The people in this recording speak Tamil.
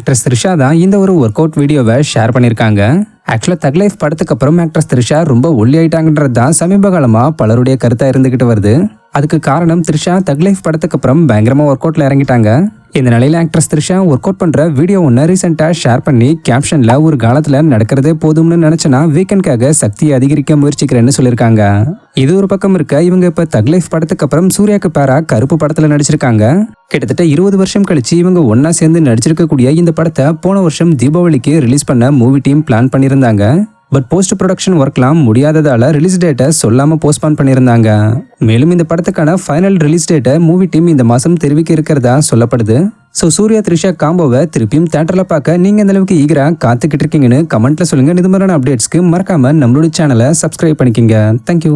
ஆக்ட்ரஸ் த்ரிஷா தான் இந்த ஒரு ஒர்க் அவுட் வீடியோவை ஷேர் பண்ணியிருக்காங்க. ஆக்சுவலாக தக் லைஃப் படத்துக்கு அப்புறம் ஆக்ட்ரஸ் த்ரிஷா ரொம்ப ஒல்லி ஆயிட்டாங்கன்றது தான் சமீப காலமாக பலருடைய கருத்தாக இருந்துகிட்டு வருது. அதுக்கு காரணம் த்ரிஷா தக் லைஃப் படத்துக்கு அப்புறம் பயங்கரமாக ஒர்க் அவுட்ல இறங்கிட்டாங்க. இந்த நிலையில ஆக்ட்ரஸ் த்ரிஷா ஒர்க் அவுட் பண்ற வீடியோ ஒன்று ரீசெண்டாக ஷேர் பண்ணி கேப்ஷன்ல ஒரு காலத்துல நடக்கிறதே போதும்னு நினைச்சனா வீக்கெண்ட்காக சக்தியை அதிகரிக்க முயற்சிக்கிறேன்னு சொல்லியிருக்காங்க. இது ஒரு பக்கம் இருக்க, இவங்க இப்ப தக் லைஃப் படத்துக்கு அப்புறம் சூர்யாக்கு பேரா கருப்பு படத்துல நடிச்சிருக்காங்க. கிட்டத்தட்ட 20 வருஷம் கழிச்சு இவங்க ஒன்னா சேர்ந்து நடிச்சிருக்கக்கூடிய இந்த படத்தை போன வருஷம் தீபாவளிக்கு ரிலீஸ் பண்ண மூவி டீம் பிளான் பண்ணியிருந்தாங்க. பட் போஸ்ட் ப்ரொடக்ஷன் ஒர்க்லாம் முடியாததால ரிலீஸ் டேட்டை சொல்லாம போஸ்ட்பான் பண்ணியிருந்தாங்க. மேலும் இந்த படத்துக்கான ஃபைனல் ரிலீஸ் டேட்டை மூவி டீம் இந்த மாசம் தெரிவிக்க இருக்கிறதா சொல்லப்படுது. ஸோ சூர்யா த்ரிஷா காம்போவை திருப்பியும் தியேட்டர்ல பார்க்க நீங்க இந்த அளவுக்கு ஈகரா காத்துக்கிட்டு இருக்கீங்கன்னு கமெண்ட்ல சொல்லுங்க. இது மாதிரியான அப்டேட்ஸ்க்கு மறக்காம நம்மளோட சேனலை சப்ஸ்கிரைப் பண்ணிக்கங்க. தேங்க்யூ.